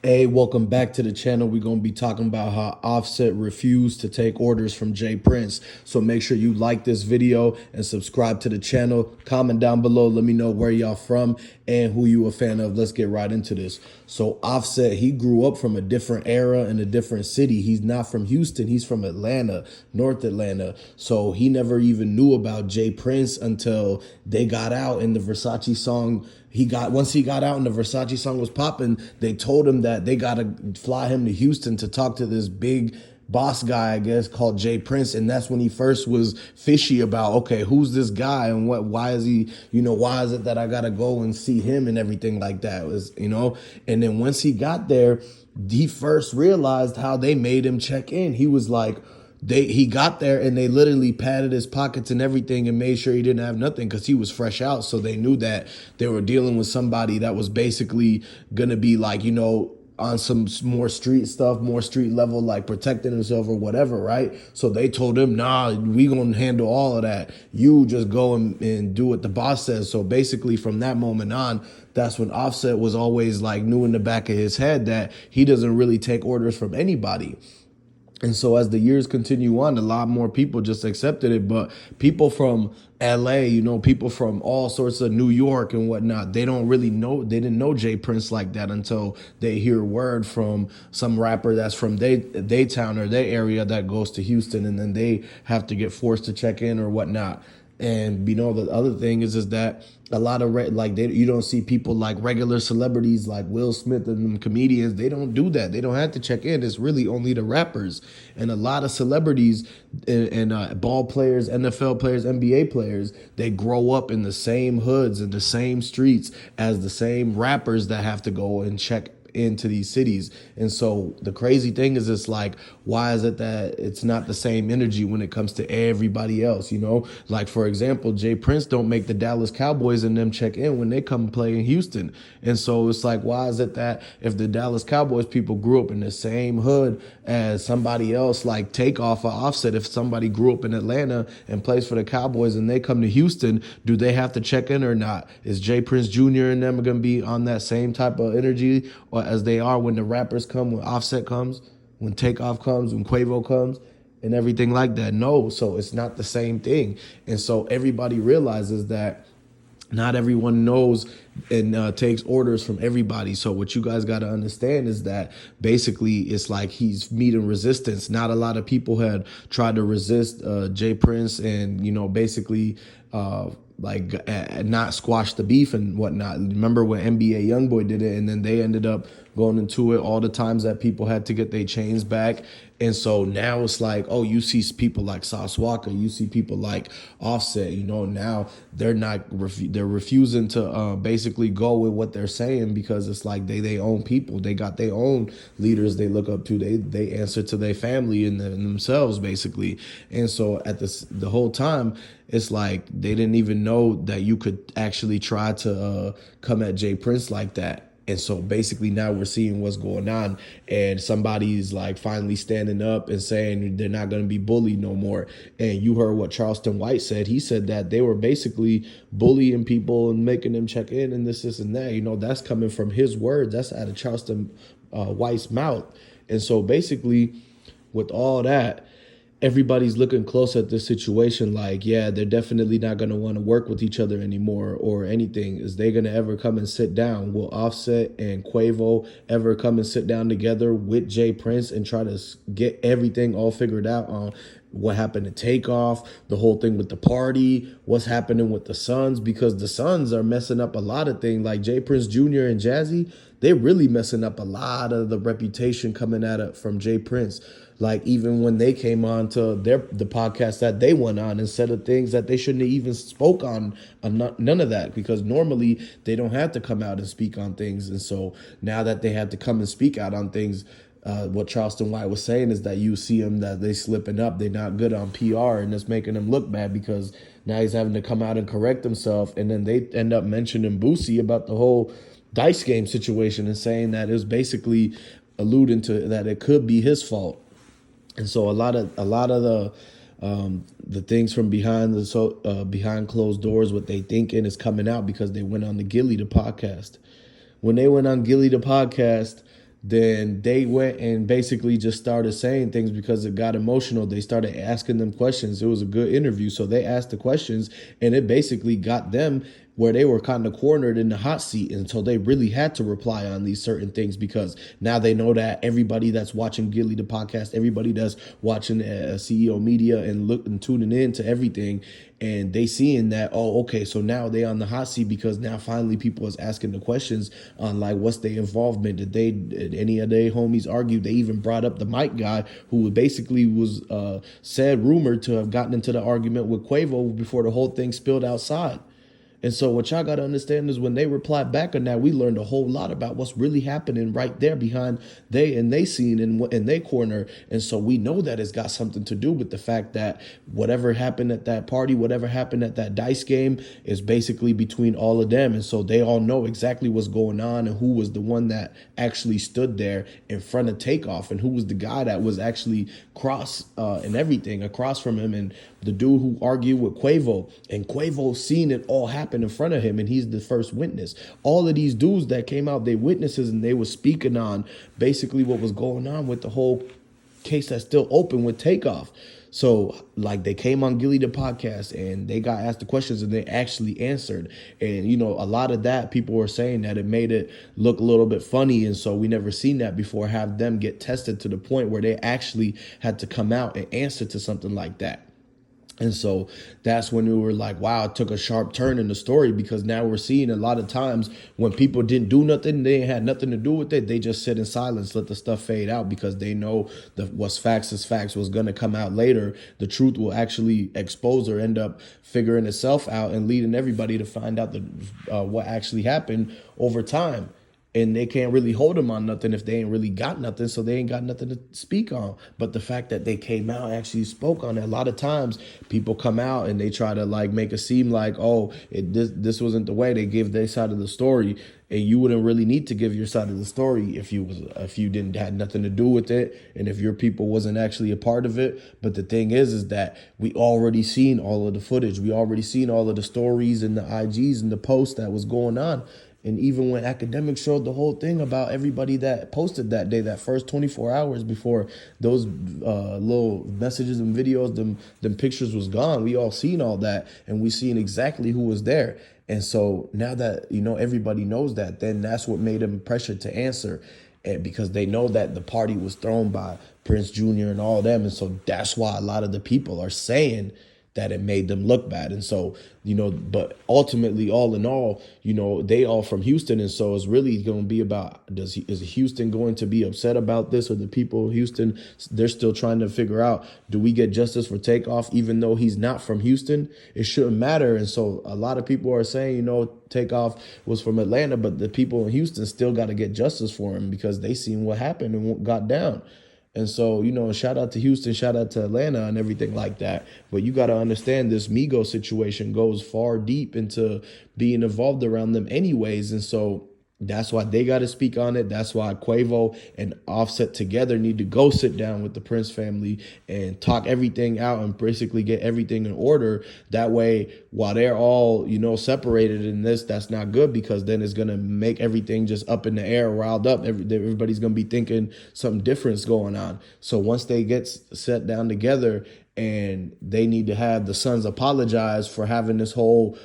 Hey, welcome back to the channel. We're going to be talking about how Offset refused to take orders from Prince. So make sure you like this video and subscribe to the channel. Comment down below. Let me know where y'all from and who you a fan of. Let's get right into this. So Offset, he grew up from a different era in a different city. He's not from Houston. He's from Atlanta, North Atlanta. So he never even knew about Prince until they got out in the Versace song. Once he got out and the Versace song was popping, they told him that they gotta fly him to Houston to talk to this big boss guy, I guess, called Prince. And that's when he first was fishy about, okay, who's this guy and why is he, why is it that I gotta go and see him and everything like that and then once he got there, he first realized how they made him check in. He was like, he got there and they literally patted his pockets and everything and made sure he didn't have nothing because he was fresh out. So they knew that they were dealing with somebody that was basically gonna be like, on some more street stuff, more street level, like protecting himself or whatever, right? So they told him, nah, we gonna handle all of that. You just go and do what the boss says. So basically from that moment on, that's when Offset was always like knew in the back of his head that he doesn't really take orders from anybody. And so as the years continue on, a lot more people just accepted it. But people from LA, people from all sorts of New York and whatnot, they don't really know, they didn't know Prince like that until they hear word from some rapper that's from their town or their area that goes to Houston, and then they have to get forced to check in or whatnot. And the other thing is that a lot of you don't see people like regular celebrities like Will Smith and them comedians. They don't do that. They don't have to check in. It's really only the rappers. And a lot of celebrities and ball players, NFL players, NBA players, they grow up in the same hoods and the same streets as the same rappers that have to go and check into these cities. And so the crazy thing is, it's like, why is it that it's not the same energy when it comes to everybody else? Like, for example, Prince don't make the Dallas Cowboys and them check in when they come play in Houston. And so it's like, why is it that if the Dallas Cowboys people grew up in the same hood as somebody else, like Takeoff or Offset, if somebody grew up in Atlanta and plays for the Cowboys and they come to Houston, do they have to check in or not? Is Prince Jr. and them going to be on that same type of energy or as they are when the rappers come, when Offset comes, when Takeoff comes, when Quavo comes, and everything like that? No, so it's not the same thing. And so everybody realizes that not everyone knows and takes orders from everybody. So what you guys got to understand is that basically it's like he's meeting resistance. Not a lot of people had tried to resist Prince and, basically not squash the beef and whatnot. Remember when NBA Youngboy did it, and then they ended up going into it all the times that people had to get their chains back. And so now it's like, oh, you see people like Sauce Walker, you see people like Offset, now they're they're refusing to basically go with what they're saying because it's like they own people. They got their own leaders they look up to. They answer to their family and themselves basically. And so at the whole time, it's like they didn't even know that you could actually try to come at Prince like that. And so basically now we're seeing what's going on, and somebody's like finally standing up and saying they're not going to be bullied no more. And you heard what Charleston White said. He said that they were basically bullying people and making them check in and this and that. That's coming from his words. That's out of Charleston White's mouth. And so basically with all that, everybody's looking close at this situation like, yeah, they're definitely not going to want to work with each other anymore or anything. Is they going to ever come and sit down? Will Offset and Quavo ever come and sit down together with Prince and try to get everything all figured out on what happened to Takeoff, the whole thing with the party, what's happening with the Sons? Because the Sons are messing up a lot of things, like Prince Jr. and Jazzy. They're really messing up a lot of the reputation coming at it from Prince. Like even when they came on to the podcast that they went on and said of things that they shouldn't have even spoke on, none of that, because normally they don't have to come out and speak on things. And so now that they have to come and speak out on things, what Charleston White was saying is that you see them that they slipping up, they're not good on PR, and it's making them look bad because now he's having to come out and correct himself. And then they end up mentioning Boosie about the whole dice game situation and saying that it was basically alluding to that it could be his fault. And so a lot of the things from behind closed doors, what they thinking is coming out because they went on the Gilly the podcast. When they went on Gilly the podcast, then they went and basically just started saying things because it got emotional. They started asking them questions. It was a good interview. So they asked the questions and it basically got them where they were kind of cornered in the hot seat. And so they really had to reply on these certain things because now they know that everybody that's watching Gilly the podcast, everybody that's watching CEO Media and look and tuning in to everything, and they seeing that, oh, okay, so now they on the hot seat because now finally people is asking the questions on like what's their involvement. Did any of their homies argue? They even brought up the Mike guy who basically was said rumored to have gotten into the argument with Quavo before the whole thing spilled outside. And so what y'all got to understand is when they replied back on that, we learned a whole lot about what's really happening right there behind they scene in they corner. And so we know that it's got something to do with the fact that whatever happened at that party, whatever happened at that dice game is basically between all of them. And so they all know exactly what's going on and who was the one that actually stood there in front of Takeoff and who was the guy that was actually and everything across from him, and the dude who argued with Quavo, and Quavo seen it all happen in front of him, and he's the first witness. All of these dudes that came out, they witnesses, and they were speaking on basically what was going on with the whole case that's still open with Takeoff. So like they came on Gilly the podcast and they got asked the questions and they actually answered. And, you know, a lot of that people were saying that it made it look a little bit funny. And so we never seen that before, have them get tested to the point where they actually had to come out and answer to something like that. And so that's when we were like, wow, it took a sharp turn in the story, because now we're seeing a lot of times when people didn't do nothing, they had nothing to do with it, they just sit in silence, let the stuff fade out, because they know that what's facts is facts, was going to come out later. The truth will actually expose or end up figuring itself out and leading everybody to find out what actually happened over time. And they can't really hold them on nothing if they ain't really got nothing, so they ain't got nothing to speak on. But the fact that they came out and actually spoke on it, a lot of times people come out and they try to like make it seem like, oh, this wasn't the way. They give their side of the story, and you wouldn't really need to give your side of the story if you didn't had nothing to do with it, and if your people wasn't actually a part of it. But the thing is that we already seen all of the footage, we already seen all of the stories and the IGs and the posts that was going on. And even when academics showed the whole thing about everybody that posted that day, that first 24 hours before those little messages and videos, them pictures was gone, we all seen all that, and we seen exactly who was there. And so now that, you know, everybody knows that, then that's what made them pressured to answer. And because they know that the party was thrown by Prince Jr. and all them. And so that's why a lot of the people are saying that it made them look bad. And so, you know, but ultimately, all in all, you know, they all from Houston. And so it's really going to be about, is Houston going to be upset about this, or the people of Houston, they're still trying to figure out, do we get justice for Takeoff even though he's not from Houston? It shouldn't matter. And so a lot of people are saying, you know, Takeoff was from Atlanta, but the people in Houston still got to get justice for him because they seen what happened and what got down. And so, you know, shout out to Houston, shout out to Atlanta and everything like that. But you got to understand, this Migos situation goes far deep into being involved around them anyways. And so that's why they got to speak on it. That's why Quavo and Offset together need to go sit down with the Prince family and talk everything out and basically get everything in order. That way, while they're all, you know, separated in this, that's not good, because then it's going to make everything just up in the air, riled up. Everybody's going to be thinking something different's going on. So once they get set down together, and they need to have the sons apologize for having this whole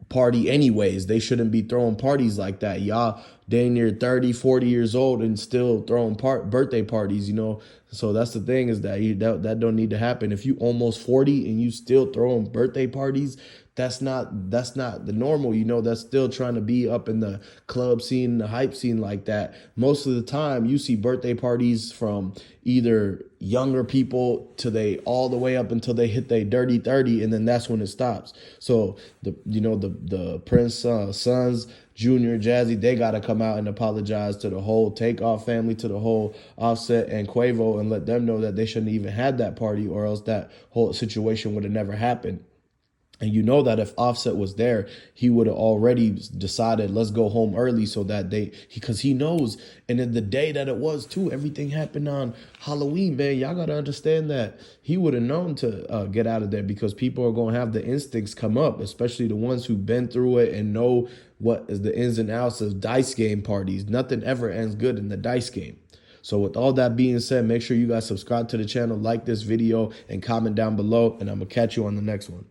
party anyways. They shouldn't be throwing parties like that. Y'all dang near 30, 40 years old and still throwing birthday parties, you know. So that's the thing, is that that don't need to happen. If you almost 40 and you still throwing birthday parties, that's not the normal, you know. That's still trying to be up in the club scene, the hype scene like that. Most of the time you see birthday parties from either younger people to they all the way up until they hit their dirty 30, and then that's when it stops. So the Prince sons, Junior, Jazzy, they got to come out and apologize to the whole Takeoff family, to the whole Offset and Quavo, and let them know that they shouldn't even had that party, or else that whole situation would have never happened. And you know that if Offset was there, he would have already decided, let's go home early so that because he knows. And in the day that it was too, everything happened on Halloween, man. Y'all got to understand that he would have known to get out of there, because people are going to have the instincts come up, especially the ones who've been through it and know what is the ins and outs of dice game parties. Nothing ever ends good in the dice game. So with all that being said, make sure you guys subscribe to the channel, like this video, and comment down below. And I'm going to catch you on the next one.